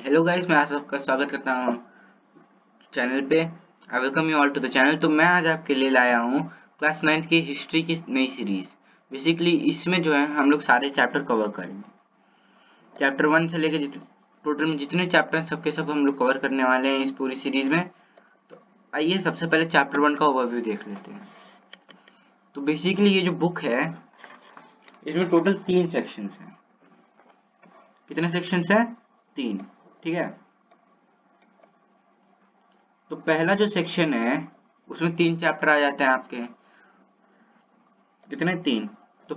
Hello guys, मैं आप सबका स्वागत करता हूँ चैनल पे। I welcome you all to the channel. तो मैं आज आपके लिए लाया हूँ क्लास 9th की हिस्ट्री की नई सीरीज। बेसिकली इसमें जो है हम लोग सारे चैप्टर कवर करेंगे, चैप्टर 1 से लेकर टोटल में जितने चैप्टर सबके सब हम लोग कवर करने वाले हैं इस पूरी सीरीज में। तो आइए सबसे पहले चैप्टर 1 का ओवरव्यू देख लेते हैं। तो बेसिकली ये जो बुक है इसमें टोटल 3 सेक्शंस हैं। कितने सेक्शंस हैं? 3। ठीक है। तो पहला जो सेक्शन है उसमें 3 चैप्टर आ जाते हैं आपके। कितने? 3। तो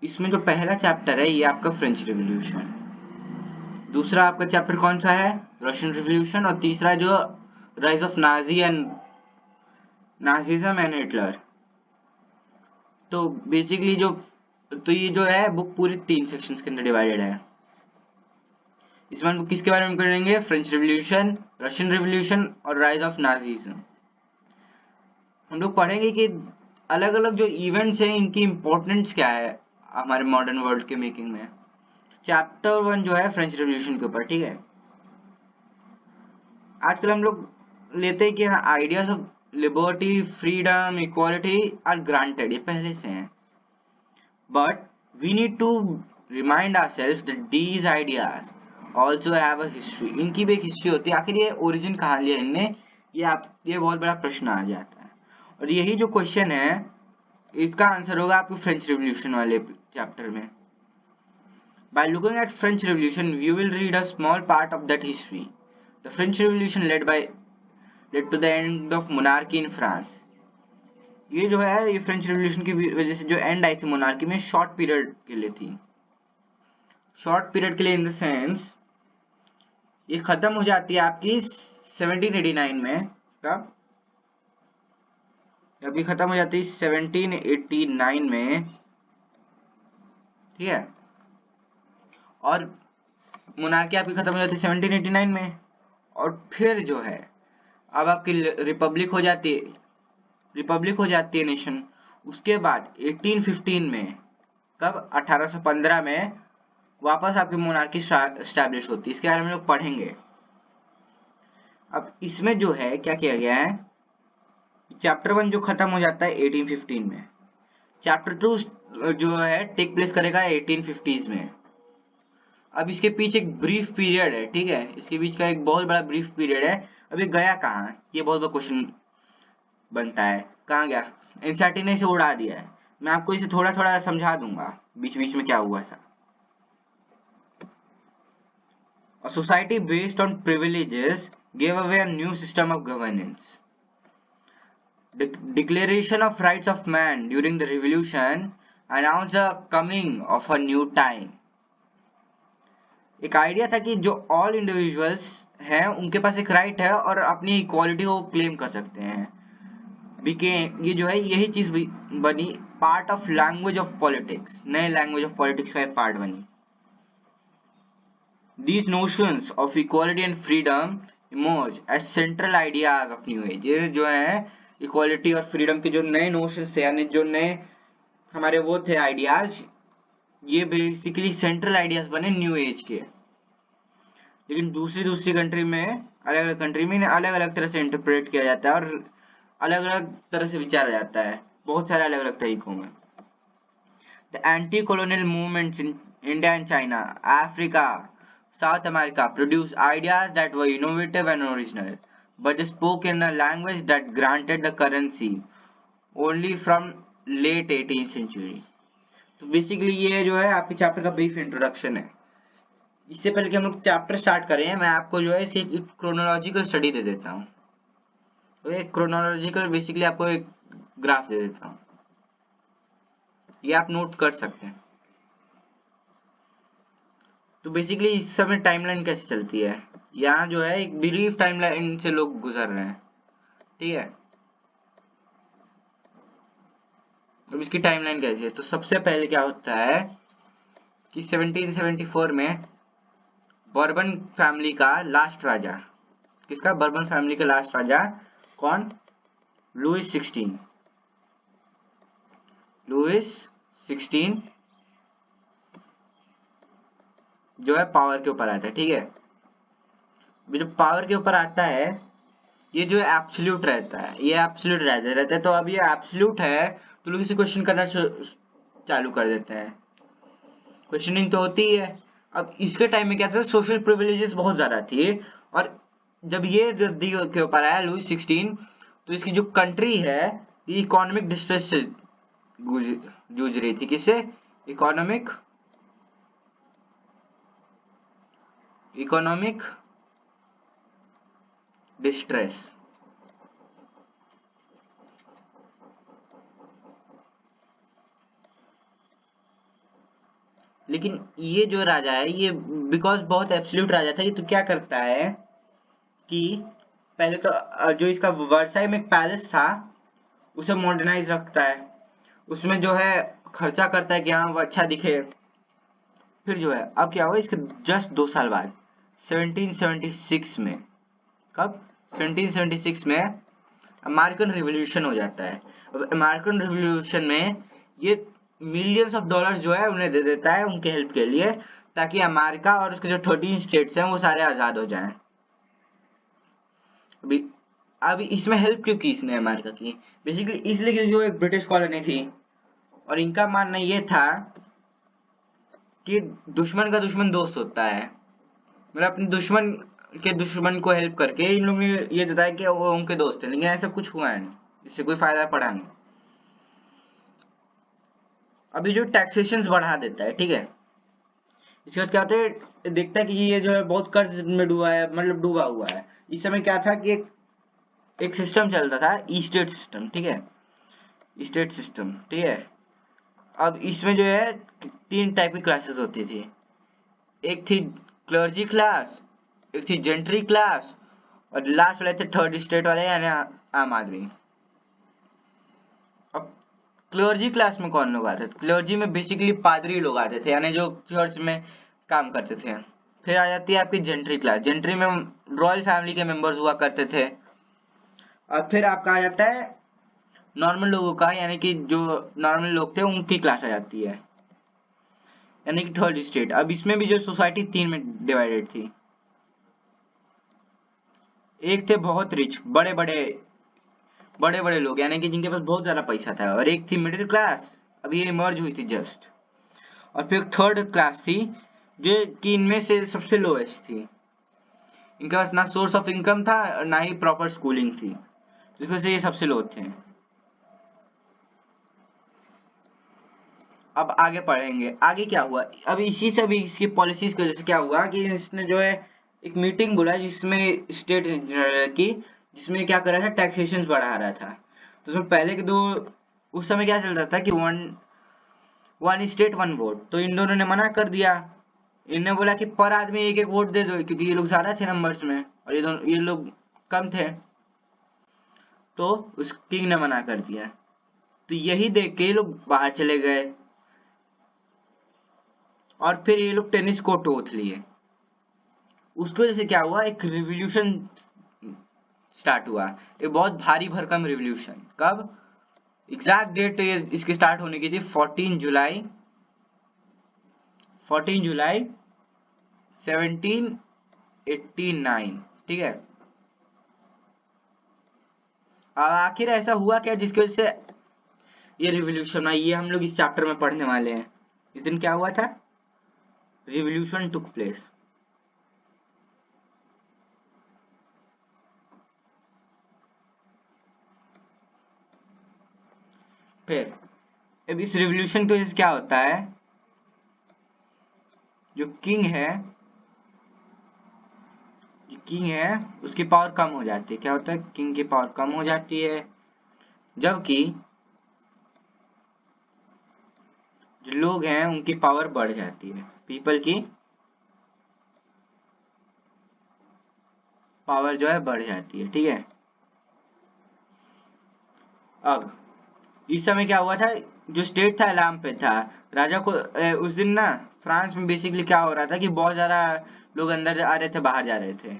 इसमें जो पहला चैप्टर है ये आपका फ्रेंच रिवॉल्यूशन, दूसरा आपका चैप्टर कौन सा है? रशियन रिवॉल्यूशन, और तीसरा जो राइज ऑफ नाजीज्म एंड हिटलर। तो बेसिकली ये जो है बुक पूरी 3 सेक्शंस के अंदर डिवाइडेड है। इसमें हम किसके बारे में करेंगे? फ्रेंच रिवॉल्यूशन, रशियन रिवॉल्यूशन और राइज ऑफ नाजीज्म। हम लोग पढ़ेंगे कि अलग अलग जो इवेंट्स हैं इनकी इम्पोर्टेंस क्या है हमारे मॉडर्न वर्ल्ड के मेकिंग में। चैप्टर 1 जो है फ्रेंच रिवॉल्यूशन के ऊपर। ठीक है। आजकल हम लोग लेते हैं कि ideas of liberty, freedom, equality are granted, ये पहले से हैं, but we need to remind ourselves that these ideas also have a history. इनकी भी एक हिस्ट्री होती है। आखिर ये ओरिजिन कहाँ लिया इनने, ये बहुत बड़ा प्रश्न आ जाता है। और यही जो क्वेश्चन है इसका आंसर होगा आपके फ्रेंच रिवॉल्यूशन वाले चैप्टर में। By looking at French Revolution, we will read a small part of that history. The French Revolution led to the end of monarchy in France. ये जो है ये फ्रेंच रिवॉल्यूशन की वजह से जो एंड आई थी मोनार्की में, शॉर्ट पीरियड के लिए थी। शॉर्ट पीरियड के लिए इन द सेंस ये खत्म हो जाती है आपकी 1789 में। कब? अभी खत्म हो जाती है 1789 में। ठीक है। और मोनार्की आपकी खत्म हो जाती है 1789 में। और फिर जो है अब आपकी रिपब्लिक हो जाती है नेशन। उसके बाद 1815 में, कब? 1815 में वापस आपकी मोनार्की स्टैब्लिश होती है। इसके बारे में लोग पढ़ेंगे। अब इसमें जो है क्या किया गया है, चैप्टर 1 जो खत्म हो जाता है 1815 में, चैप्टर 2 जो है टेक प्लेस करेगा 1850s में। अब इसके पीछे एक ब्रीफ पीरियड है। ठीक है। इसके बीच का एक बहुत बड़ा ब्रीफ पीरियड है। अभी गया कहाँ, ये बहुत बड़ा क्वेश्चन बनता है। कहाँ गया? एनसीईआरटी ने इसे उड़ा दिया है। मैं आपको इसे थोड़ा थोड़ा समझा दूंगा बीच बीच में क्या हुआ था। A society based on privileges gave away a new system of governance. The Declaration of Rights of Man during the Revolution announced the coming of a new time. एक आइडिया था कि जो ऑल इंडिविजुअल्स हैं उनके पास एक right है और अपनी इक्वालिटी को क्लेम कर सकते हैं। ये जो है यही चीज बनी part of language of politics, नए लैंग्वेज ऑफ पॉलिटिक्स का एक पार्ट बनी। These notions of equality and freedom emerge as central ideas of new age. ये जो है इक्वालिटी और फ्रीडम के जो नए नोशंस थे, यानी जो नए हमारे वो थे आइडियाज, ये बेसिकली सेंट्रल आइडियाज बने न्यू एज के। लेकिन दूसरी कंट्री में, अलग अलग कंट्री में अलग अलग तरह से इंटरप्रेट किया जाता है और अलग अलग तरह से विचारा जाता है, बहुत सारे अलग अलग तरीकों में। The anti colonial movements in India and China, Africa, South America produced ideas that were innovative and original, but they spoke in a language that granted the currency only from late 18th century. तो basically ये जो है आपके chapter का brief introduction है। इससे पहले कि हम लोग चैप्टर स्टार्ट करें, मैं आपको जो है इसकी एक क्रोनोलॉजिकल स्टडी दे देता हूँ। तो एक क्रोनोलॉजिकल बेसिकली आपको एक ग्राफ दे देता हूँ, ये आप नोट कर सकते हैं। तो बेसिकली इस समय टाइमलाइन कैसे चलती है, यहाँ जो है एक ब्रीफ टाइमलाइन से लोग गुजर रहे हैं। ठीक है। अब इसकी टाइमलाइन कैसी है? तो सबसे पहले क्या होता है कि 1774 में बर्बन फैमिली का लास्ट राजा, किसका? बर्बन फैमिली का लास्ट राजा कौन? लुइस 16 जो है पावर के ऊपर आता है। ठीक है। जो पावर के ऊपर आता है ये जो एब्सोल्यूट रहता है, ये एब्सोल्यूट रहता है। तो अब ये एब्सोल्यूट है तो लोग इसे क्वेश्चन करना चालू कर देते हैं, क्वेश्चनिंग तो होती ही है। अब इसके टाइम में क्या था, सोशल प्रिविलेजेस बहुत ज्यादा थी, और जब ये रद्दी के ऊपर आया लुई 16, तो इसकी जो कंट्री है ये इकोनॉमिक डिस्ट्रेस से जूझ रही थी। किससे? Economic distress. लेकिन ये जो राजा है ये बिकॉज बहुत एब्सोल्यूट राजा था, ये तो क्या करता है कि पहले तो जो इसका वर्साई में एक पैलेस था उसे मॉडर्नाइज रखता है, उसमें जो है खर्चा करता है कि हाँ वो अच्छा दिखे। फिर जो है अब क्या हुआ इसके जस्ट 2 साल बाद 1776 में, कब? 1776 में अमेरिकन रिवॉल्यूशन हो जाता है। अब अमेरिकन रिवॉल्यूशन में ये मिलियंस ऑफ डॉलर्स जो है उन्हें दे देता है उनके हेल्प के लिए, ताकि अमेरिका और उसके जो 13 स्टेट्स हैं वो सारे आजाद हो जाएं। अभी इसमें हेल्प क्यों की इसने अमेरिका की? बेसिकली इसलिए कि जो एक ब्रिटिश कॉलोनी थी और इनका मानना ये था कि दुश्मन का दुश्मन दोस्त होता है, मतलब अपने दुश्मन के दुश्मन को हेल्प करके इन लोगों ने ये बताया कि वो उनके दोस्त है, लेकिन ऐसा कुछ हुआ नहीं, इससे कोई फायदा पड़ा नहीं। अभी जो टैक्सेशन बढ़ा देता है, ठीक है, इसके बाद क्या होता है, देखता है कि ये जो है बहुत कर्ज में डूबा है, मतलब डूबा हुआ है। इस समय क्या था कि एक सिस्टम चलता था, स्टेट सिस्टम, ठीक है, स्टेट सिस्टम, ठीक है। अब इसमें जो है 3 टाइप की क्लासेस होती थी, एक थी क्लर्जी क्लास, एक थी जेंट्री क्लास, और लास्ट वाले थे थर्ड स्टेट वाले यानी आम आदमी। अब क्लर्जी क्लास में कौन लोग आते थे? क्लर्जी में बेसिकली पादरी लोग आते थे, यानी जो चर्च में काम करते थे। फिर आ जाती है आपकी जेंट्री क्लास, जेंट्री में रॉयल फैमिली के मेंबर्स हुआ करते थे। और फिर आपका आ जाता है नॉर्मल लोगों का, यानी कि जो नॉर्मल लोग थे उनकी क्लास आ जाती है, यानी कि थर्ड स्टेट। अब इसमें भी जो सोसाइटी 3 में डिवाइडेड थी, एक थे बहुत रिच, बड़े बड़े लोग, यानी कि जिनके पास बहुत ज्यादा पैसा था, और एक थी मिडिल क्लास, अभी ये इमर्ज हुई थी जस्ट। और फिर थर्ड क्लास थी जो कि इनमें से सबसे लोएस्ट थी, इनके पास ना सोर्स ऑफ इनकम था ना ही प्रॉपर स्कूलिंग थी, जिसकी वजह से ये सबसे लो थे। अब आगे पढ़ेंगे आगे क्या हुआ। अब इसी से भी इसकी पॉलिसीज की वजह से क्या हुआ कि इसने जो है एक मीटिंग बुलाई जिसमें स्टेट की, जिसमें क्या कर रहा था, टैक्सेशन बढ़ा रहा था। तो उसमें पहले के दो, उस समय क्या चल रहा था कि वन स्टेट वन वोट, तो इन दोनों ने मना कर दिया। इनने बोला कि पर आदमी एक एक वोट दे दो, क्योंकि ये लोग ज्यादा थे नंबर्स में और ये लोग कम थे, तो उस किंग ने मना कर दिया। तो यही देख के ये लोग बाहर चले गए और फिर ये लोग टेनिस कोर्ट ओथ लिए। उसकी वजह से क्या हुआ, एक रिवॉल्यूशन स्टार्ट हुआ, एक बहुत भारी भरकम रिवॉल्यूशन। कब? एग्जैक्ट डेट इसकी स्टार्ट होने की थी 14 जुलाई 1789, ठीक है। अब आखिर ऐसा हुआ क्या जिसकी वजह से ये रिवॉल्यूशन आई, ये हम लोग इस चैप्टर में पढ़ने वाले हैं। इस दिन क्या हुआ था? Revolution took place. फिर अब इस रिवॉल्यूशन की वजह से क्या होता है, जो किंग है उसकी पावर कम हो जाती है। क्या होता है? किंग की पावर कम हो जाती है, जबकि जो लोग हैं उनकी पावर बढ़ जाती है, पीपल की पावर जो है बढ़ जाती है, ठीक है। अब इस समय क्या हुआ था, जो स्टेट था अलार्म पे था, राजा को उस दिन ना फ्रांस में बेसिकली क्या हो रहा था कि बहुत ज्यादा लोग अंदर आ रहे थे बाहर जा रहे थे,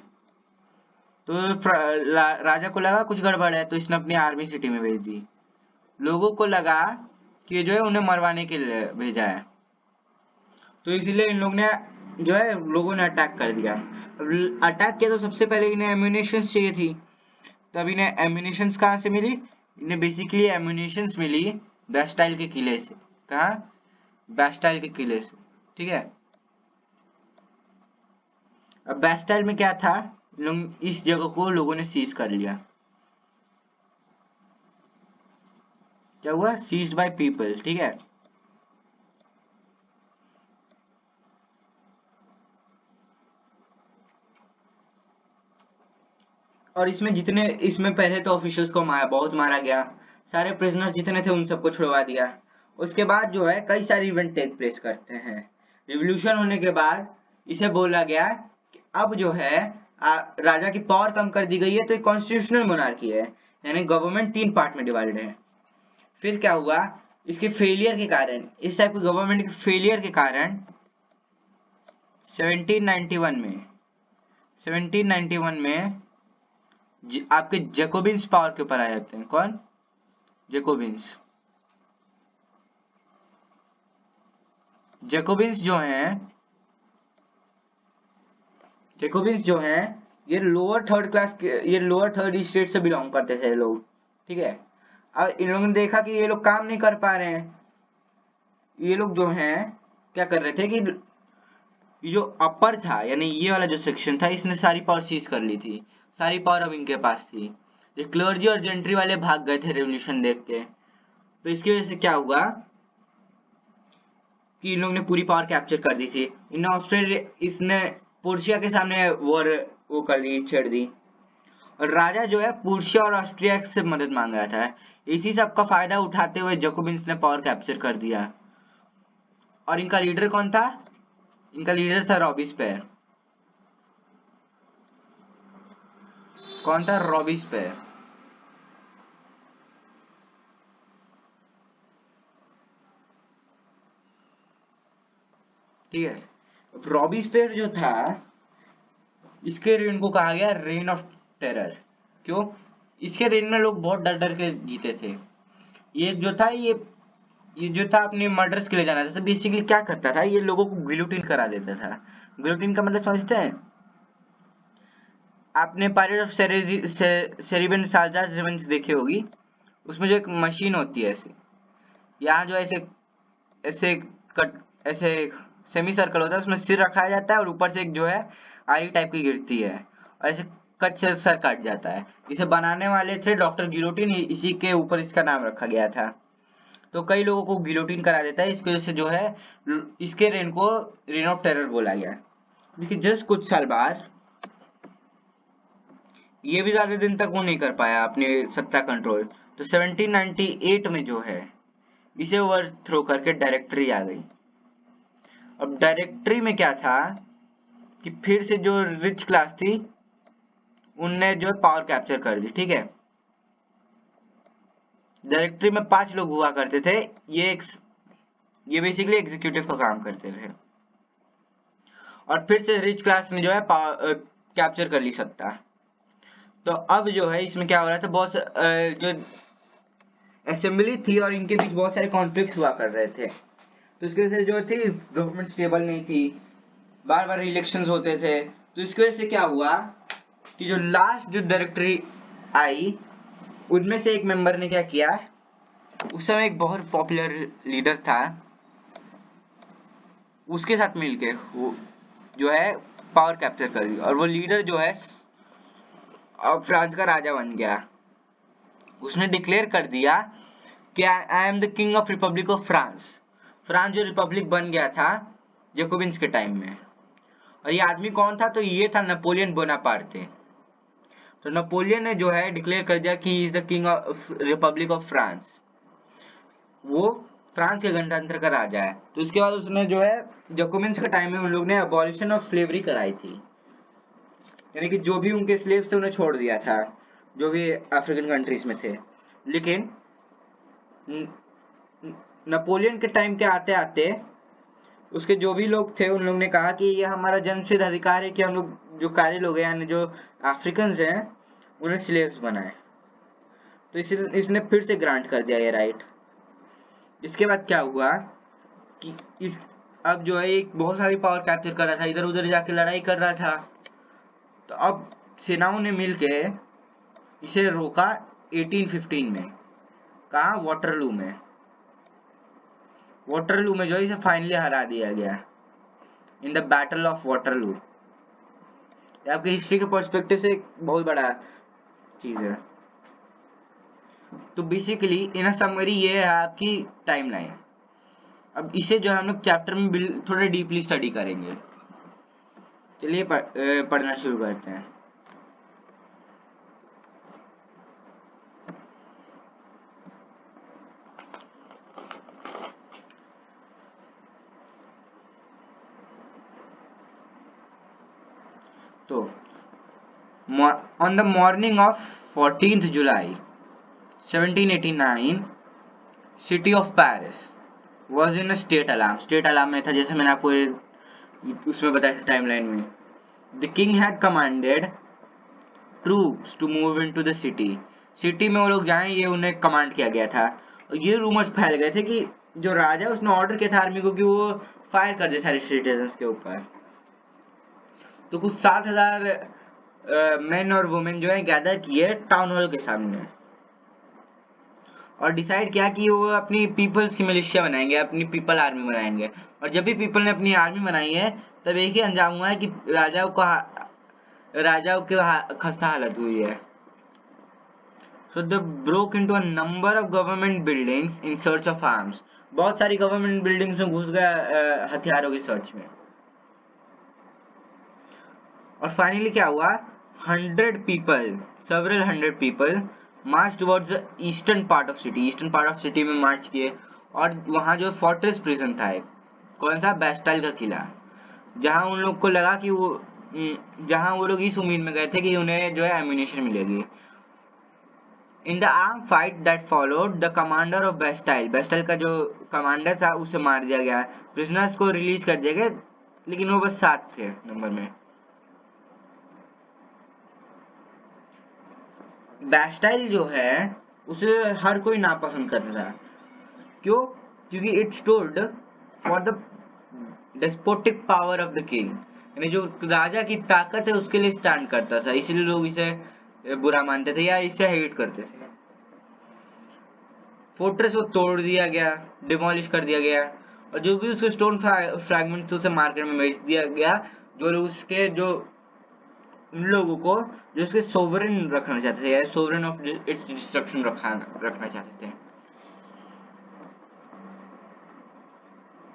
तो राजा को लगा कुछ गड़बड़ है, तो इसने अपनी आर्मी सिटी में भेज दी। लोगों को लगा कि जो है उन्हें मरवाने के लिए भेजा है, तो इसलिए इन लोग ने जो है लोगों ने अटैक कर दिया। अटैक किया तो सबसे पहले इन्हें एम्यूनेशंस चाहिए थी, तब इन्हें एम्यूनेशंस कहाँ से मिली? इन्हें बेसिकली एम्यूनेशंस मिली बैस्टाइल के किले से। कहाँ? बैस्टाइल के किले से, ठीक है। अब बैस्टाइल में क्या था, लोग इस जगह को लोगों ने सीज कर लिया। क्या हुआ? सीज्ड बाय पीपल, ठीक है। और इसमें पहले तो ऑफिशियल्स को बहुत मारा गया, सारे प्रिजनर्स जितने थे उन सबको छुड़वा दिया। उसके बाद जो है कई सारे इवेंट टेक प्लेस करते हैं। रिवॉल्यूशन होने के बाद इसे बोला गया कि अब जो है राजा की पावर कम कर दी गई है, तो एक कॉन्स्टिट्यूशनल मोनार्की है, यानी गवर्नमेंट 3 पार्ट में डिवाइडेड है। फिर क्या हुआ, इसके फेलियर के कारण, इस टाइप की गवर्नमेंट के फेलियर के कारण 1791 में आपके जैकोबिन्स पावर के ऊपर आ जाते हैं। कौन? जैकोबिन्स। जैकोबिन्स जो हैं ये लोअर थर्ड स्टेट से बिलोंग करते थे लोग, ठीक है। अब इन लोगों ने देखा कि ये लोग काम नहीं कर पा रहे हैं। ये लोग जो हैं क्या कर रहे थे कि ये जो अपर था, यानी ये वाला जो सेक्शन था, इसने सारी पावर सीज कर ली थी, सारी पावर अब इनके पास थी। ये क्लर्जी और जेंट्री वाले भाग गए थे रेवोल्यूशन देख के। तो इसकी वजह से क्या हुआ कि इन लोगों ने पूरी पावर कैप्चर कर दी थी। इसने पुर्शिया के सामने वो कर दी, छेड़ दी। और राजा जो है पुर्शिया और ऑस्ट्रिया से मदद मांग रहा था। इसी सब का फायदा उठाते हुए जैकोबिन्स ने पावर कैप्चर कर दिया। और इनका लीडर कौन था? इनका लीडर था रॉबिस्पेयर। कौन था? रॉबिस्पेयर। ठीक है। तो रॉबिस्पेयर जो था, इसके रेन को कहा गया रेन ऑफ टेरर। क्यों? इसके रेन में लोग बहुत डर डर के जीते थे। ये जो था अपने मर्डर्स के लिए जाना था। बेसिकली क्या करता था, ये लोगों को गिलोटिन करा देता था। गिलोटिन का मतलब समझते हैं? आपने पायरेट ऑफ सेरिबन साल्जार रिवेंज देखी होगी, उसमें जो एक मशीन होती है ऐसे, यहाँ जो ऐसे ऐसे कट ऐसे सेमी सर्कल होता है, उसमें सिर रखाया जाता है और ऊपर से एक जो है आरी टाइप की गिरती है और ऐसे कट से सर काट जाता है। इसे बनाने वाले थे डॉक्टर गिलोटिन, इसी के ऊपर इसका नाम रखा गया था। तो कई लोगों को गिलोटिन करा देता है, इसकी वजह से जो है इसके रेन को रेन ऑफ टेरर बोला गया। लेकिन जस्ट कुछ साल बाद, ये भी ज्यादा दिन तक वो नहीं कर पाया अपनी सत्ता कंट्रोल, तो 1798 में जो है इसे ओवरथ्रो करके डायरेक्टरी आ गई। अब डायरेक्टरी में क्या था कि फिर से जो रिच क्लास थी उनने जो पावर कैप्चर कर दी, ठीक है। डायरेक्टरी में 5 लोग हुआ करते थे, ये बेसिकली एग्जीक्यूटिव का काम करते थे। और फिर से रिच क्लास ने जो है कैप्चर कर ली सत्ता। तो अब जो है इसमें क्या हो रहा था, बहुत जो असेंबली थी और इनके बीच बहुत सारे कॉन्फ्लिक्ट हुआ कर रहे थे। तो इसकी वजह से जो थी गवर्नमेंट स्टेबल नहीं थी, बार बार इलेक्शंस होते थे। तो इसकी वजह से क्या हुआ कि जो लास्ट जो डायरेक्टरी आई, उनमें से एक मेंबर ने क्या किया, उस समय एक बहुत पॉपुलर लीडर था, उसके साथ मिलके वो जो है पावर कैप्चर कर दी। और वो लीडर जो है अब फ्रांस का राजा बन गया। उसने डिक्लेयर कर दिया कि I am the king of Republic of France. France जो रिपब्लिक बन गया था जैकोबिन्स के टाइम में। और ये आदमी कौन था? तो ये था नेपोलियन बोनापार्टे। तो नेपोलियन ने जो है डिक्लेयर कर दिया कि he is the king of Republic of France, वो फ्रांस के गणतंत्र का राजा है। तो उसके बाद उसने जो है जैकोबिन्स के टाइम में उन लोग ने अबॉलिशन ऑफ स्लेवरी कराई थी, यानी कि जो भी उनके स्लेव्स थे उन्हें छोड़ दिया था, जो भी अफ्रीकन कंट्रीज में थे। लेकिन नेपोलियन के टाइम के आते आते उसके जो भी लोग थे उन लोग ने कहा कि ये हमारा जन्मसिद्ध अधिकार है कि हम लोग जो काले लोग हैं, यानी जो अफ्रीकन हैं, उन्हें स्लेव्स बनाए। तो इसने फिर से ग्रांट कर दिया ये राइट। इसके बाद क्या हुआ कि अब जो है एक बहुत सारी पावर कैप्चर कर रहा था, इधर उधर जाके लड़ाई कर रहा था। तो अब सेनाओं ने मिलके इसे रोका 1815 में। कहा? वाटरलू में। वाटरलू में जो इसे फाइनली हरा दिया गया in the battle of Waterloo. आपके हिस्ट्री के पर्सपेक्टिव से एक बहुत बड़ा चीज है। तो बेसिकली इन समरी ये है आपकी टाइमलाइन। अब इसे जो हम लोग चैप्टर में थोड़ा डीपली स्टडी करेंगे। चलिए पढ़ना शुरू करते हैं। तो on the morning of 14th July 1789 city of Paris was in state alarm. State alarm में था, जैसे मैंने आपको उसमें बताया था टाइमलाइन में। The king had commanded troops to move into the city. City में वो लोग जाएं, ये उन्हें कमांड किया गया था। और ये रूमर्स फैल गए थे कि जो राजा उसने ऑर्डर किया था आर्मी को कि वो फायर कर दे सारे सिटीजन्स के ऊपर। तो कुछ 7,000 मेन और वुमेन जो है गैदर किए टाउन हॉल के सामने और डिसाइड किया कि वो अपनी पीपल्स की मिलिशिया बनाएंगे, अपनी पीपल आर्मी बनाएंगे। और जब भी पीपल ने अपनी आर्मी बनाई है तब एक ही अंजाम हुआ है कि राजाओं की खस्ता हालत हुई है। So they broke into a number of government buildings in search of arms. बहुत सारी गवर्नमेंट बिल्डिंग्स में घुस गया हथियारों की सर्च में। और फाइनली क्या हुआ? 100 people, several 100 people March towards the eastern part of city. Eastern part of city में मार्च किए और वहां जो फोर्ट्रेस प्रिजन था, एक कौन सा? बेस्टाइल का किला, जहां उन लोग को लगा कि जहां वो लोग इस उम्मीद में गए थे कि उन्हें जो है एम्यूनिशन मिलेगी। In the arm fight that followed the commander of Bastille, Bastille का जो कमांडर था उसे मार दिया गया। प्रिजनर्स को रिलीज कर दिया गया, लेकिन वो बस 7 थे नंबर में। बेस्टाइल जो है उसे हर कोई नापसंद करता था। क्यों? क्योंकि it stood for the despotic power of the king, यानी जो राजा की ताकत है उसके लिए स्टैंड करता था, इसलिए लोग इसे बुरा मानते थे या इसे हेट करते थे। फोर्ट्रेस को तोड़ दिया गया, डिमोलिश कर दिया गया और जो भी उसके स्टोन फ्रैगमेंट्स उसे मार्केट में बेच दिया गया। जो लोग उसके जो उन लोगों को जो उसके सोवरेन रखना चाहते थे या सोवरेन ऑफ इट्स डिस्ट्रक्शन रखना चाहते थे।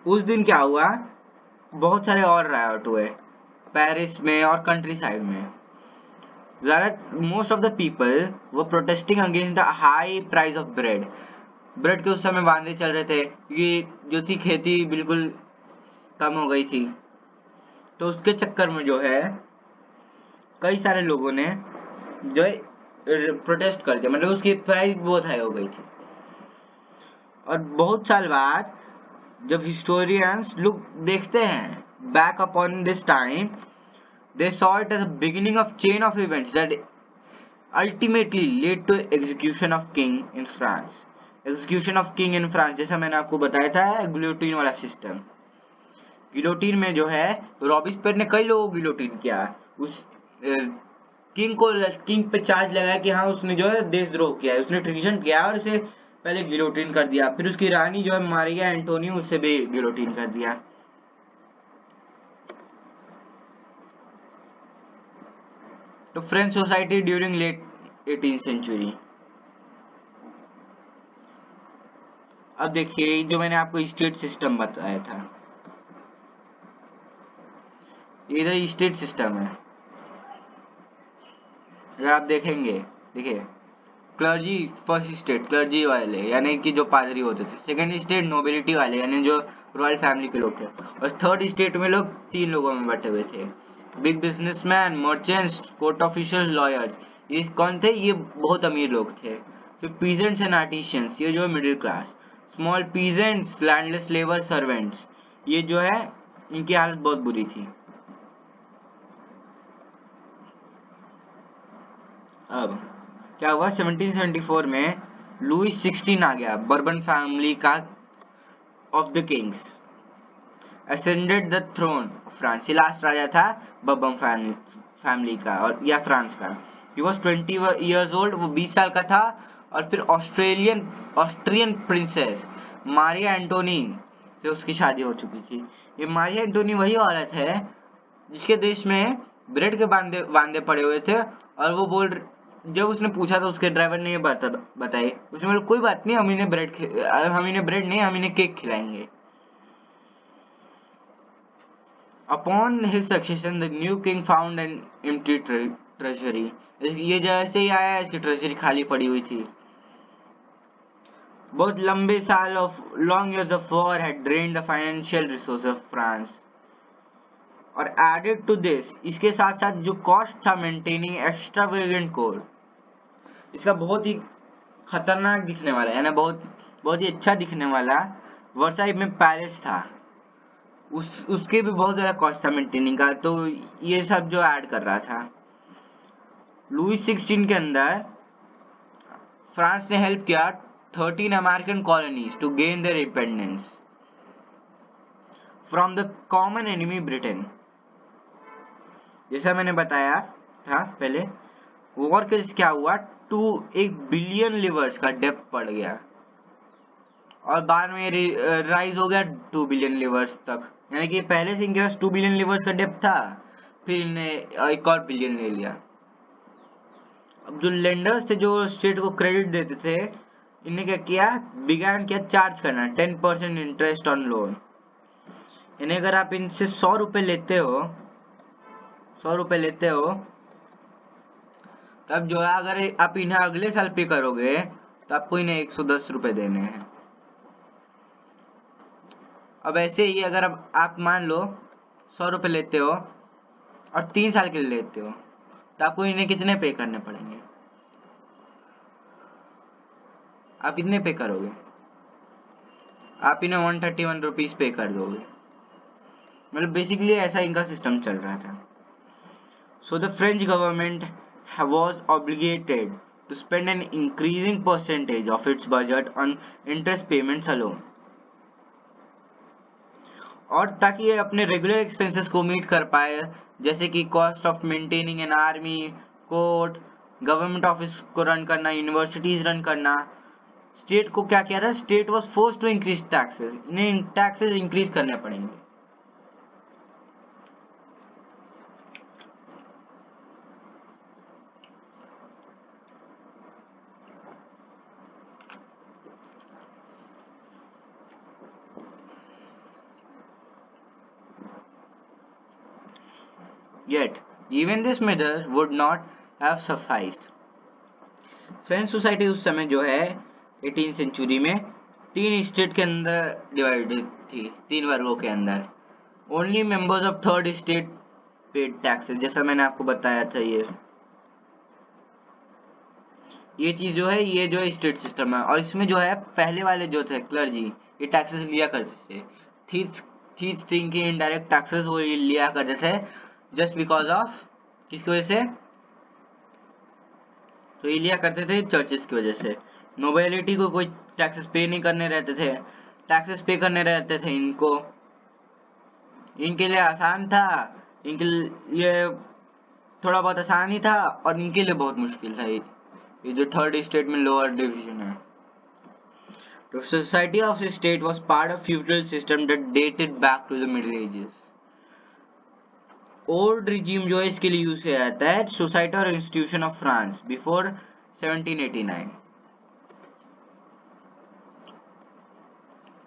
उस दिन क्या हुआ? बहुत सारे और रायट हुए पेरिस में और कंट्री साइड में। मोस्ट ऑफ द पीपल वो protesting against the high price of bread. Bread के उस समय वांदे चल रहे थे क्योंकि जो थी खेती बिल्कुल कम हो गई थी। तो उसके चक्कर में जो है कई सारे लोगों ने जो है प्रोटेस्ट कर दिया, मतलब उसकी प्राइस बहुत हाई हो गई थी। और बहुत साल बाद जब हिस्टोरियंस लोग देखते हैं back upon this time, they saw it as a beginning of chain of events that ultimately led to execution of king in France. execution of king in France, जैसा मैंने आपको बताया था गिलोटिन वाला सिस्टम। गिलोटिन में जो है Robespierre ने कई लोगों को गिलोटिन किया। उस किंग पे चार्ज लगाया कि हाँ उसने जो है देशद्रोह किया है, उसने ट्रीजन किया और उसे पहले गिलोटिन कर दिया। फिर उसकी रानी जो है मारिया एंटोनियो, उससे भी गिलोटिन कर दिया। तो French society during late 18th century. अब देखिए जो मैंने आपको स्टेट सिस्टम बताया था, इधर स्टेट सिस्टम है। अगर आप देखेंगे, देखिए क्लर्जी फर्स्ट स्टेट क्लर्जी वाले यानी कि जो पादरी होते थे। सेकंड स्टेट नोबिलिटी वाले यानी जो रॉयल फैमिली के लोग थे। और थर्ड स्टेट में लोग 3 लोगों में बटे हुए थे, big businessman, merchants, court official, lawyers. ये कौन थे? ये बहुत अमीर लोग थे। फिर पीजेंट्स एंड आर्टिशियंस, ये जो है middle class. Small peasants, landless labour, servants, ये जो है इनकी हालत बहुत बुरी थी। अब क्या हुआ? 1774 में लुइस 16 आ गया, बर्बन फैमिली का of the Kings, ascended the throne of France। ये लास्ट राजा था बर्बन फैमिली का और या फ्रांस का। ही वॉज 20 years old, वो 20 साल का था। और फिर ऑस्ट्रियन प्रिंसेस मारिया एंटोनी से उसकी शादी हो चुकी थी। ये मारिया एंटोनी वही औरत है जिसके देश में ब्रेड के बांधे पड़े हुए थे, और वो जब उसने पूछा तो उसके ड्राइवर ने ये बताई, उसने बोला कोई बात नहीं, हम इन्हें ब्रेड नहीं, हम इन्हें केक खिलाएंगे। Upon his succession, the new king found an empty treasury. ये जैसे ही आया इसकी ट्रेजरी खाली पड़ी हुई थी। बहुत लंबे साल of long years of war had drained the financial resources of France. और added to this, इसके साथ साथ जो कॉस्ट था मेंटेनिंग एक्स्ट्रावेगेंट कोर्ट, इसका बहुत ही खतरनाक दिखने वाला है ना, बहुत ही अच्छा दिखने वाला वर्साई में पैलेस था, उसके भी बहुत ज्यादा कॉस्ट था मेंटेनिंग का, तो ये सब जो ऐड कर रहा था। लुई 16 के अंदर फ्रांस ने हेल्प किया 13 American colonies to gain their independence from the common enemy Britain. जैसा मैंने बताया था पहले, वॉर के क्या हुआ, 1 बिलियन लिवर्स का डेप्थ पड़ गया, और बाद में राइज हो गया 2 बिलियन लिवर्स तक, यानी कि पहले से इनके पास 2 बिलियन लिवर्स का डेप्थ था, फिर इन्हें एक और बिलियन ले लिया। अब जो लेंडर्स थे जो स्टेट को क्रेडिट देते थे, इन्हें क्या किया चार्ज करना 10% इंटरेस्ट ऑन लोन। यानी अगर आप इनसे 100 रुपए लेते हो तब जो है अगर आप इन्हें अगले साल पे करोगे तो आपको इन्हें 110 रुपए देने हैं। अब ऐसे ही अगर आप मान लो 100 रुपए लेते हो और 3 साल के लिए लेते हो तो आपको इन्हें कितने पे करने पड़ेंगे, आप कितने पे करोगे, आप इन्हें 131 रुपीज पे कर दोगे। मतलब बेसिकली ऐसा इनका सिस्टम चल रहा था। So the French government was obligated to spend an increasing percentage of its budget on interest payments alone, और ताकि ये अपने रेगुलर एक्सपेंसेस को मीट कर पाए, जैसे कि cost of maintaining an army, court, government office को रन करना, यूनिवर्सिटीज रन करना, स्टेट को क्या किया था, state was forced to increase taxes, इन्हें टैक्सेस इंक्रीज करने पड़ेंगे। Yet, even this measure would not have sufficed. French society उस समय जो है 18th सेंचुरी में 3 स्टेट के अंदर डिवाइडेड थी, 3 वर्गों के अंदर। Only members of third state paid taxes, जैसा मैंने आपको बताया था। ये चीज जो है, ये जो स्टेट सिस्टम है, और इसमें जो है पहले वाले जो थे क्लर्जी, ये टैक्सेस लिया करते थे, थीस थिंग की इनडायरेक्ट टैक्सेस वो लिया करते थे, जस्ट बिकॉज ऑफ किसकी वजह से, तो ये लिया करते थे चर्चेस की वजह से। नोबिलिटी को कोई टैक्सेस पे नहीं करने रहते थे, टैक्सेस पे करने रहते थे इनके लिए आसान था, इनके लिए थोड़ा बहुत आसान ही था, और इनके लिए बहुत मुश्किल था। ये जो थर्ड स्टेट में लोअर डिवीजन है। The society of the state was part of feudal system that dated back to the Middle Ages. Old regime जो है इसके लिए यूज किया जाता है सोसाइटी और institution of France before 1789।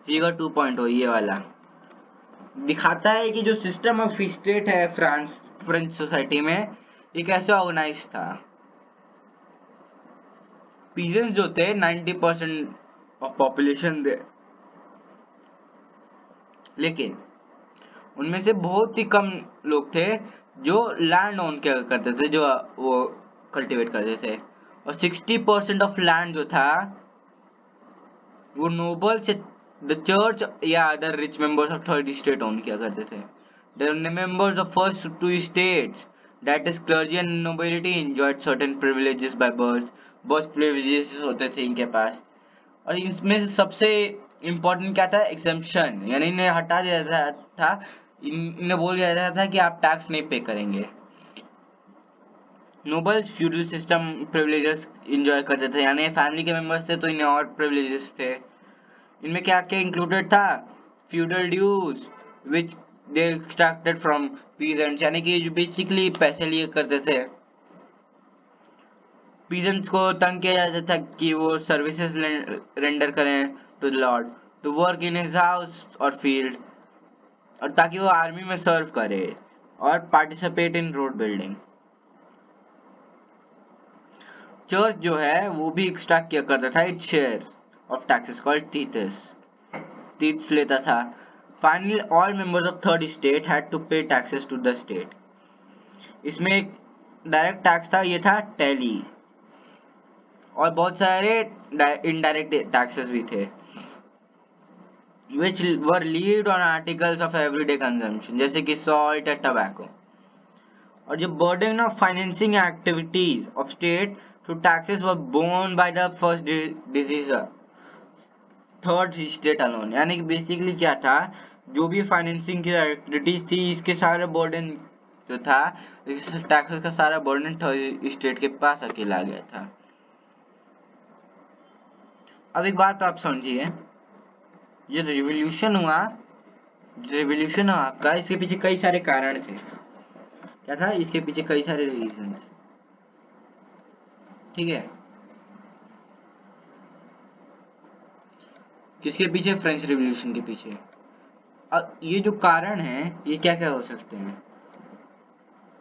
Figure 2.0 ये वाला दिखाता है कि जो सिस्टम ऑफ स्टेट है फ्रेंच सोसाइटी में, ये कैसे ऑर्गेनाइज था। पीजेंट्स जो थे 90% ऑफ पॉपुलेशन थे, लेकिन उनमें से बहुत ही कम लोग थे जो लैंड ओन क्या करते थे, जो वो कल्टीवेट करते थे, और 60% ऑफ लैंड जो था वो नोबल से द चर्च या other rich members of third state own किया करते थे। The members of first 2 states that is clergy and nobility enjoyed certain privileges by birth, बहुत प्रिविलेजेस होते थे इनके पास। और इसमें से सबसे इम्पोर्टेंट क्या था, एग्जेम्पशन, यानी इन्हें हटा दिया था, इन्हें बोल दिया था कि आप टैक्स नहीं पे करेंगे। Nobles feudal system privileges enjoy करते थे, यानी फैमिली के मेंबर्स थे तो इन्हें और प्रिविलेजेस थे। इनमें क्या क्या इंक्लूडेड था? Feudal dues which they extracted from peasants, यानी कि जो बेसिकली पैसे लिए करते थे। पीजेंट्स को तंग किया जाता था कि वो सर्विसेज रेंडर करें to the lord, to work in his house और फील्ड, और ताकि वो आर्मी में सर्व करे और participate in road building. Church जो है वो भी एक्सट्रैक्ट किया करता था its share of taxes called tithes लेता था। Finally all members of third state had to pay taxes to the state. इसमें एक डायरेक्ट टैक्स था, ये था टैली, और बहुत सारे इनडायरेक्ट टैक्सेस भी थे which were levied on articles of everyday consumption, जैसे कि salt और tobacco। और जो burden of financing activities of state through taxes were borne by the first decision third state alone, यानी कि बेसिकली क्या था, जो भी फाइनेंसिंग की एक्टिविटीज थी इसके सारे बर्डन जो था, टैक्सेस का सारा बर्डन थर्ड स्टेट के पास अकेला आ गया था। अब एक बात आप समझिए, ये रिवॉल्यूशन हुआ आपका, इसके पीछे कई सारे कारण थे। क्या था इसके पीछे? कई सारे रीजंस, ठीक है। किसके पीछे? फ्रेंच रिवॉल्यूशन के पीछे। अब ये जो कारण है ये क्या क्या हो सकते हैं?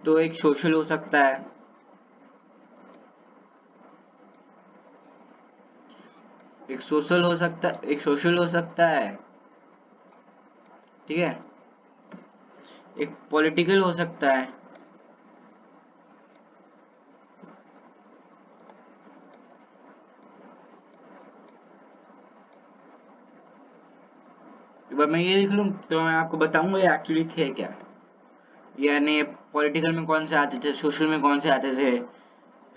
तो एक सोशल हो सकता है, एक सोशल हो सकता है, ठीक है। एक पॉलिटिकल हो सकता है, एक बार मैं ये लिख लूं तो मैं आपको बताऊंगा ये एक्चुअली थे क्या। यानी पॉलिटिकल में कौन से आते थे, सोशल में कौन से आते थे,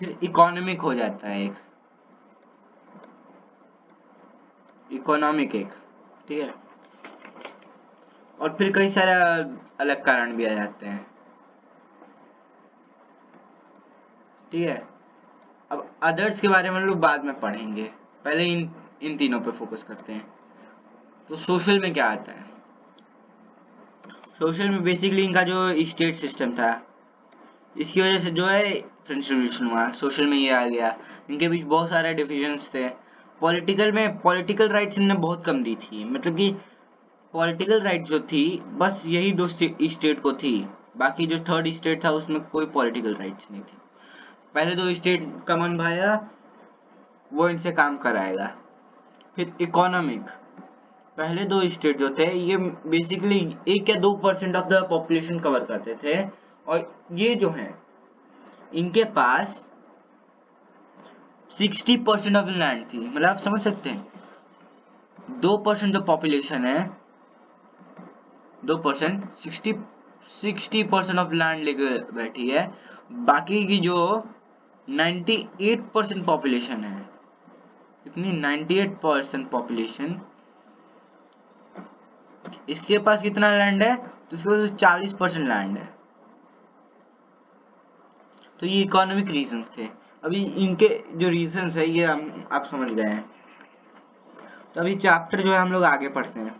फिर इकोनॉमिक हो जाता है एक, इकोनॉमिक एक, ठीक है। और फिर कई सारे अलग कारण भी आ जाते हैं, ठीक है। अब अदर्स के बारे में हम लोग बाद में पढ़ेंगे, पहले इन तीनों पे फोकस करते हैं। तो सोशल में क्या आता है? सोशल में बेसिकली इनका जो स्टेट सिस्टम था, इसकी वजह से जो है फ्रेंच रिवॉल्यूशन हुआ। सोशल में ये आ गया, इनके बीच बहुत सारे डिविजन्स थे। पॉलिटिकल में पॉलिटिकल राइट्स इन्होंने बहुत कम दी थी, मतलब कि पॉलिटिकल राइट जो थी बस यही दो स्टेट को थी, बाकी जो थर्ड स्टेट था उसमें कोई पॉलिटिकल राइट्स नहीं थी। पहले दो स्टेट का मन भाया वो इनसे काम कराएगा। फिर इकोनॉमिक, पहले दो स्टेट जो थे ये बेसिकली 1 या 2% ऑफ द पॉपुलेशन कवर करते थे, और ये जो है इनके पास 60% ऑफ लैंड थी। मतलब आप समझ सकते हैं 2% जो पॉपुलेशन है, 2% 60% ऑफ लैंड लेकर बैठी है। बाकी की जो 98% पॉपुलेशन है, इतनी 98% पॉपुलेशन, इसके पास कितना लैंड है? तो इसके पास 40% लैंड है। तो ये इकोनॉमिक रीजन थे। अभी इनके जो रीजंस है ये आप समझ गए हैं। तो अभी चैप्टर जो है हम लोग आगे पढ़ते हैं।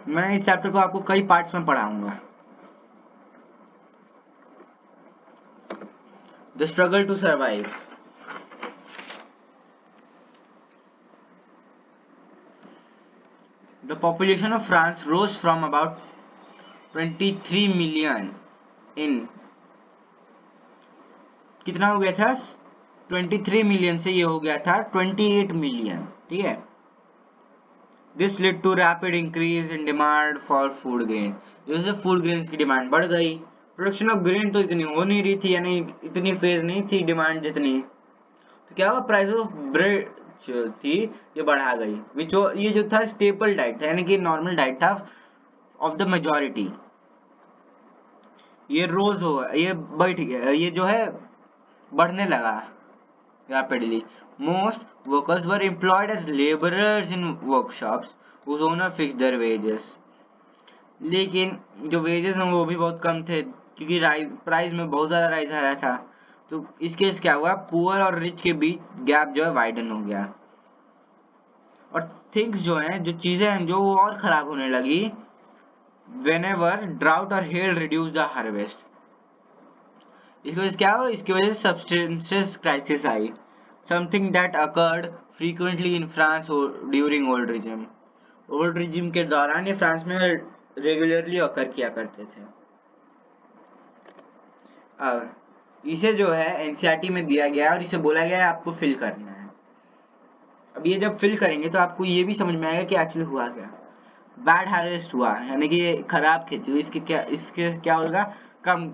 मैं इस चैप्टर को आपको कई पार्ट्स में पढ़ाऊंगा। The struggle to survive. The population of France rose from about 23 million in, कितना हो गया था? 23 मिलियन से ये हो गया था 28 मिलियन, ठीक है। This led to rapid increase in demand for food grain। जैसे फूड ग्रेन्स की डिमांड बढ़ गई, प्रोडक्शन ऑफ ग्रेन तो इतनी हो नहीं रही थी, यानी इतनी फेज नहीं थी डिमांड जितनी, तो क्या हुआ? प्राइस ऑफ ब्रेड जो थी ये बढ़ा गई, विच ये जो था स्टेपल डाइट था, यानी कि नॉर्मल डाइट था ऑफ द मेजॉरिटी, ये रोज हो ये बढ़ गया, ये जो है बढ़ने लगा rapidly. Most workers were employed as labourers in workshops whose owner fixed their wages। लेकिन जो वेजेस हैं वो भी बहुत कम थे, क्योंकि प्राइस में बहुत ज्यादा राइज आ रहा था। तो इस केस क्या हुआ, पुअर और रिच के बीच गैप जो है वाइडन हो गया, और थिंग्स जो हैं, जो चीजें हैं, जो वो और खराब होने लगी व्हेनेवर ड्राउट और हेल रिड्यूस द हार्वेस्ट। इसकी वजह से क्या हुआ, इसकी वजह से substances crisis I, something that occurred frequently in France during old regime. Old regime के दौरान ये फ्रांस में रेगुलरली अकर किया करते थे। अब इसे जो है एनसीईआरटी में दिया गया और इसे बोला गया है आपको फिल करना है। अब ये जब फिल करेंगे तो आपको ये भी समझ में आएगा कि एक्चुअली हुआ क्या। बैड हार्वेस्ट हुआ यानी कि खराब खेती हुई, इसके क्या होगा, कम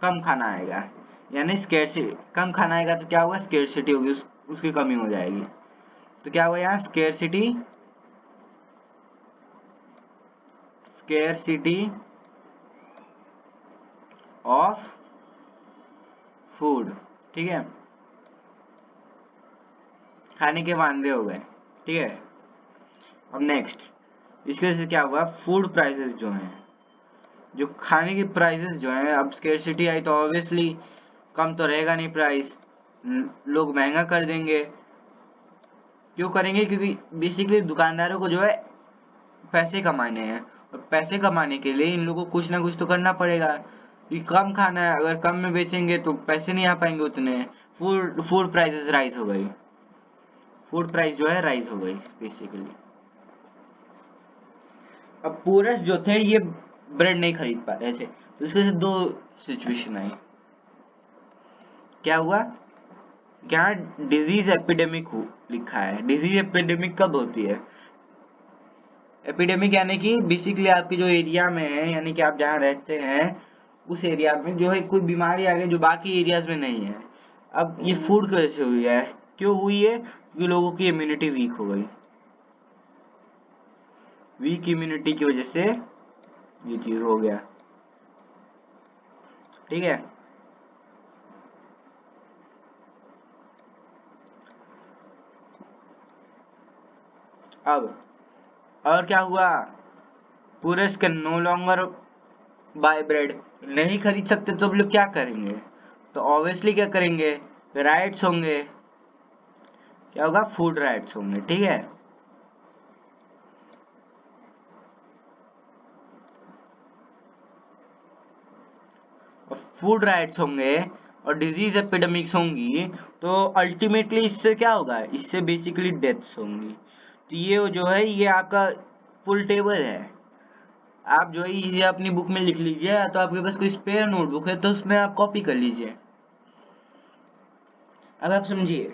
कम खाना आएगा, यानी स्केर्सिटी, कम खाना आएगा तो क्या होगा, स्केर्सिटी होगी, उसकी कमी हो जाएगी। तो क्या हुआ यहाँ, स्केर्सिटी ऑफ फूड, ठीक है, खाने के वांदे हो गए, ठीक है। अब नेक्स्ट, इसकी वजह से क्या हुआ, फूड प्राइसेस जो हैं, जो खाने की प्राइसेस जो हैं, अब स्केर्सिटी आई तो ऑब्वियसली कम तो रहेगा नहीं प्राइस, लोग महंगा कर देंगे। क्यों करेंगे, क्योंकि बेसिकली दुकानदारों को जो है पैसे कमाने हैं, और पैसे कमाने के लिए इन लोगों को कुछ ना कुछ तो करना पड़ेगा। ये कम खाना है, अगर कम में बेचेंगे तो पैसे नहीं आ पाएंगे उतने, फूड प्राइसेस राइज हो गई, फूड प्राइस जो है राइज हो गई बेसिकली। अब पूरस जो थे ये ब्रेड नहीं खरीद पा रहे थे, तो इसके से दो सिचुएशन आई। क्या हुआ, क्या डिजीज एपिडेमिक लिखा है। डिजीज एपिडेमिक कब होती है, एपिडेमिक यानी कि बेसिकली आपके जो एरिया में है, यानी कि आप जहाँ रहते हैं उस एरिया में जो है कोई बीमारी आ गई जो बाकी एरियाज में नहीं है। अब ये फूड की वजह से हुई है, क्यों हुई है, क्योंकि लोगों की इम्यूनिटी वीक हो गई, वीक इम्यूनिटी की वजह से ये चीज हो गया, ठीक है। अब और क्या हुआ, poors can no longer buy bread, नहीं खरीद सकते तो अब लोग क्या करेंगे, तो ऑब्वियसली क्या करेंगे, राइट्स होंगे, क्या होगा, फूड राइट्स होंगे, ठीक है। फूड राइट्स होंगे और डिजीज एपिडेमिक्स होंगी, तो अल्टीमेटली इससे क्या होगा, इससे बेसिकली डेथ्स होंगी। तो ये जो है ये आपका फुल टेबल है, आप जो है ये अपनी बुक में लिख लीजिए, या तो आपके पास कोई स्पेयर नोटबुक है तो उसमें आप कॉपी कर लीजिए। अब आप समझिए,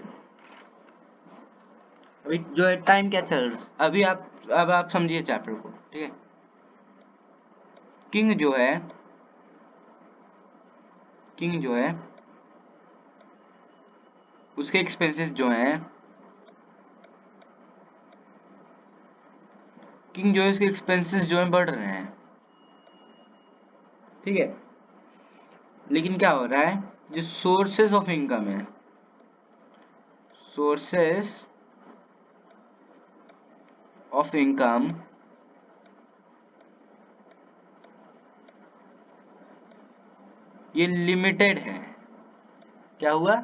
अभी जो है टाइम क्या चल रहा है, अब आप समझिए चैप्टर को, ठीक है। किंग जो है, किंग जो है उसके एक्सपेंसेस जो हैं, किंग जो है उसके एक्सपेंसेस जो है बढ़ रहे हैं, ठीक है। लेकिन क्या हो रहा है, जो सोर्सेस ऑफ इनकम है, सोर्सेस ऑफ इनकम ये लिमिटेड है। क्या हुआ,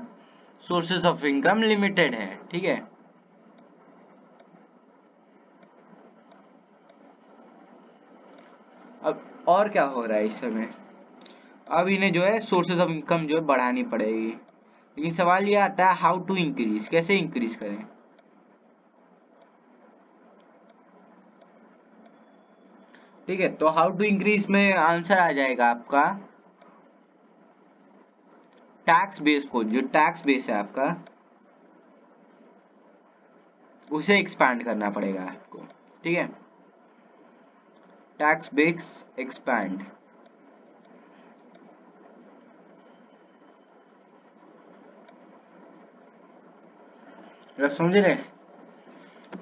सोर्सेस ऑफ इनकम लिमिटेड है, ठीक है। अब और क्या हो रहा है इस समय, अब इन्हें जो है सोर्सेज ऑफ इनकम जो है बढ़ानी पड़ेगी, लेकिन सवाल ये आता है हाउ टू इंक्रीज, कैसे इंक्रीज करें। ठीक है, तो हाउ टू इंक्रीज में आंसर आ जाएगा आपका टैक्स बेस को, जो टैक्स बेस है आपका उसे एक्सपैंड करना पड़ेगा आपको, ठीक है। टैक्स बेस एक्सपैंड, समझ रहे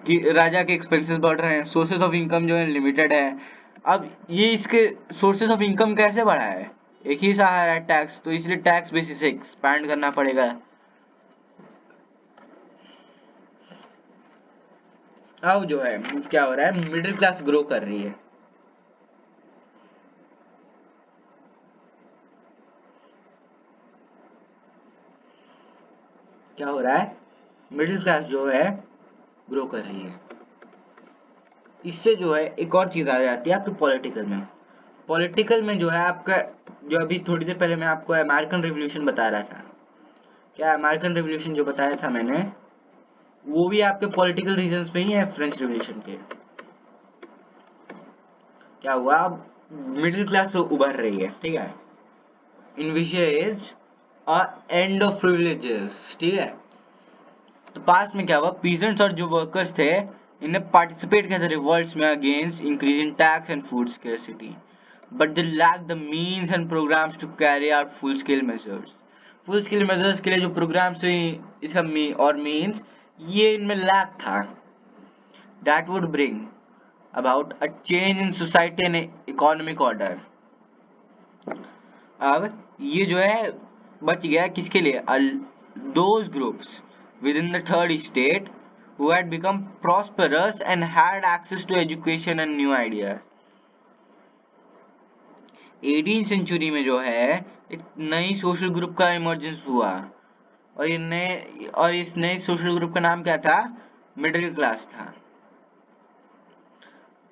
कि राजा के एक्सपेंसेस बढ़ रहे हैं, सोर्सेज ऑफ इनकम जो है लिमिटेड है। अब ये इसके सोर्सेज ऑफ इनकम कैसे बढ़ा है, एक ही सहारा है टैक्स, तो इसलिए टैक्स बेसिस से एक्सपैंड करना पड़ेगा। अब जो है क्या हो रहा है, मिडिल क्लास ग्रो कर रही है, क्या हो रहा है, मिडिल क्लास जो है ग्रो कर रही है। इससे जो है एक और चीज आ जाती है आपके पॉलिटिकल में। पॉलिटिकल में जो है आपका, जो अभी थोड़ी देर पहले मैं आपको अमेरिकन रिवॉल्यूशन बता रहा था, क्या अमेरिकन रिवॉल्यूशन जो बताया था मैंने, वो भी आपके पॉलिटिकल रीजंस पे ही है फ्रेंच रिवॉल्यूशन के। क्या हुआ, अब मिडिल क्लास उभर रही है, ठीक है, इनविशेज अ एंड ऑफ प्रिविलेजेस, ठीक है। तो पास्ट में क्या हुआ, पीजेंट्स और जो वर्कर्स थे इन्हें पार्टिसिपेट किया था रिवॉल्ट्स में against increasing tax and food scarcity, but they lack the means and programmes to carry out full scale measures. Full scale measures के लिए जो प्रोग्राम्स इसका और मीन्स ये इनमें लैक था, that would bring about a change in society and economic order. अब ये जो है बच गया किसके लिए, those groups within the third estate who had become prosperous and had access to education and new ideas. 18th century में जो है एक नई सोशल ग्रुप का इमर्जेंस हुआ, और इस नए सोशल ग्रुप का नाम क्या था, मिडिल क्लास था,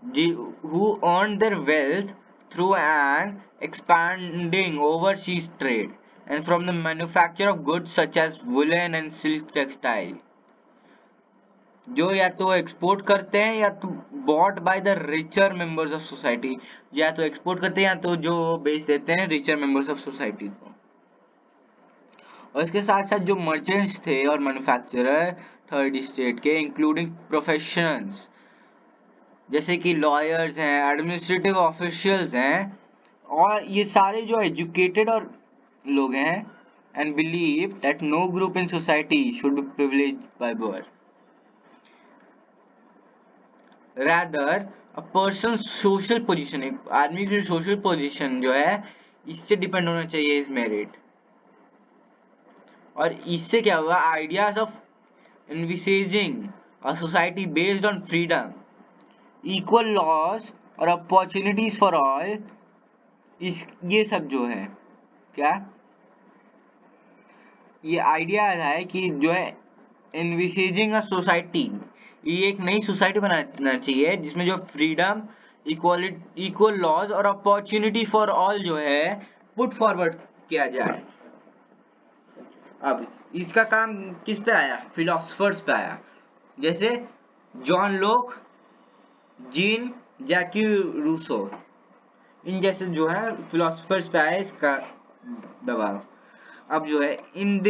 who earned their wealth through an expanding overseas trade and from the manufacture of goods such as woolen and silk textile, जो या तो एक्सपोर्ट करते हैं या तो bought by the richer members of society, या तो एक्सपोर्ट करते हैं या तो जो बेच देते हैं रिचर मेंबर्स ऑफ सोसाइटी को। और इसके साथ साथ जो मर्चेंट्स थे और मैन्युफैक्चरर थर्ड स्टेट के, इंक्लूडिंग प्रोफेशनल्स जैसे कि लॉयर्स हैं, एडमिनिस्ट्रेटिव ऑफिशियल्स हैं, और ये सारे जो एजुकेटेड और लोग हैं, and believe that no group in society should be privileged by birth, rather a person's social position, एक आदमी की सोशल पोजीशन जो है इससे डिपेंड होना चाहिए इस मेरिट। और इससे क्या हुआ, ideas of envisaging a society based on freedom, equal laws और opportunities for all, ये सब जो है क्या, ये आइडिया है कि जो है envisaging a society, ये एक नई सोसाइटी बनाना चाहिए जिसमें जो फ्रीडम, इक्वालिटी, इक्वल लॉज और अपॉर्चुनिटी फॉर ऑल जो है पुट फॉरवर्ड किया जाए। अब इसका काम किस पे आया, फिलोसफर्स पे आया, जैसे जॉन लोक, जीन जैक्यू रूसो, इन जैसे जो है फिलोसफर्स पे आया इसका दबाव। अब जो है in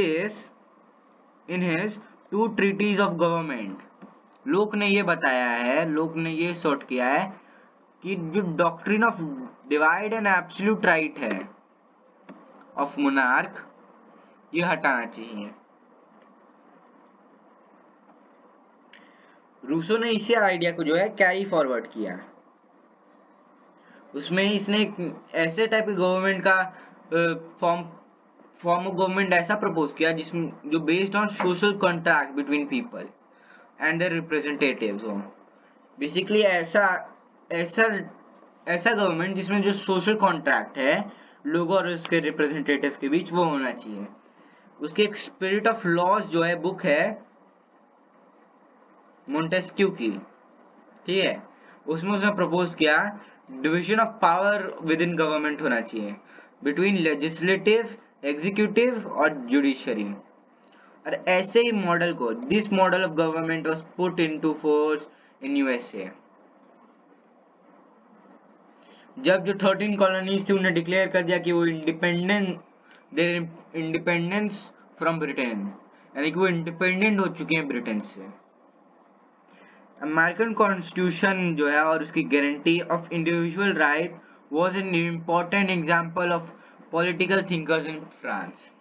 his two treatises of government, Locke ने ये बताया है, लोक ने ये सॉर्ट किया है कि जो doctrine of divide and absolute right है ऑफ मोनार्क, ये हटाना चाहिए। रूसो ने इसी आइडिया को जो है कैरी फॉरवर्ड किया, उसमें इसने ऐसे टाइप के गवर्नमेंट का फॉर्म ऑफ गवर्नमेंट ऐसा प्रपोज किया जिसमें जो based on social contract between people and their representatives हो। बेसिकली ऐसा गवर्नमेंट जिसमें जो सोशल कॉन्ट्रैक्ट है लोगों और उसके रिप्रेजेंटेटिव के बीच, वो होना चाहिए। उसकी एक स्पिरिट ऑफ लॉज जो है बुक है मोंटेस्क्यू की, ठीक है, उसमें उसने प्रपोज किया division of power with in government होना चाहिए बिटवीन लेजिस्लेटिव, एग्जीक्यूटिव और जुडिशरी। और ऐसे ही मॉडल को, this model of government was put into force in USA. जब जो 13 कॉलोनीज थी उन्हें डिक्लेयर कर दिया कि वो इंडिपेंडेंस फ्रॉम ब्रिटेन, यानी कि वो इंडिपेंडेंट हो चुके हैं ब्रिटेन से। अमेरिकन कॉन्स्टिट्यूशन जो है और उसकी guarantee of individual right was an important example of political thinkers in France.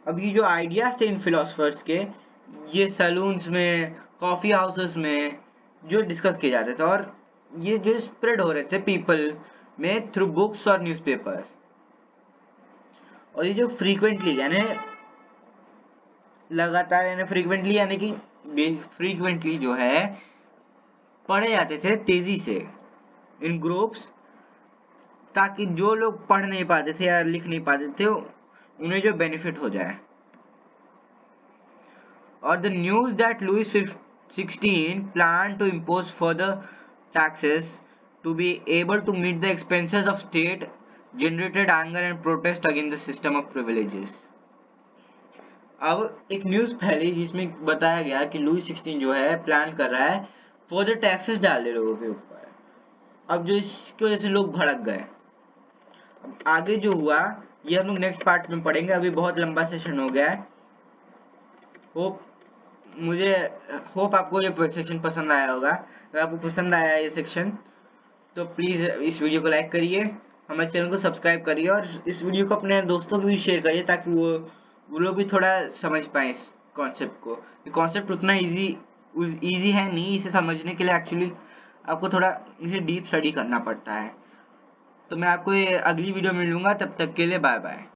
अब ये जो आइडियाज थे इन फिलोसफर्स के, ये सैलून्स में, कॉफी हाउसेस में जो डिस्कस किए जाते थे, और ये जो स्प्रेड हो रहे थे पीपल में थ्रू बुक्स और न्यूज़पेपर्स। और ये जो फ्रीक्वेंटली यानी लगातार यानी फ्रीक्वेंटली यानी कि फ्रीक्वेंटली जो है पढ़े जाते थे तेजी से इन ग्रुप्स, ताकि जो लोग पढ़ नहीं पाते थे या लिख नहीं पाते थे उन्हें जो बेनिफिट हो जाए। or the news that Louis XVI planned to impose further taxes to be able to meet the expenses of state generated anger and protest against the system of privileges. अब एक न्यूज फैली जिसमें बताया गया कि Louis 16 जो है plan कर रहा है फर्दर टैक्सेस डाल दे लोगों के ऊपर। अब जो इसकी वजह से लोग भड़क गए। आगे जो हुआ ये हम लोग नेक्स्ट पार्ट में पढ़ेंगे, अभी बहुत लंबा सेशन हो गया है। होप आपको ये सेक्शन पसंद आया होगा। अगर आपको पसंद आया ये सेक्शन तो प्लीज इस वीडियो को लाइक करिए, हमारे चैनल को सब्सक्राइब करिए और इस वीडियो को अपने दोस्तों को भी शेयर करिए ताकि वो लोग भी थोड़ा समझ पाए इस कॉन्सेप्ट को। ये कॉन्सेप्ट उतना इजी है नहीं, इसे समझने के लिए एक्चुअली आपको थोड़ा इसे डीप स्टडी करना पड़ता है। तो मैं आपको ये अगली वीडियो में मिलूंगा, तब तक के लिए बाय बाय।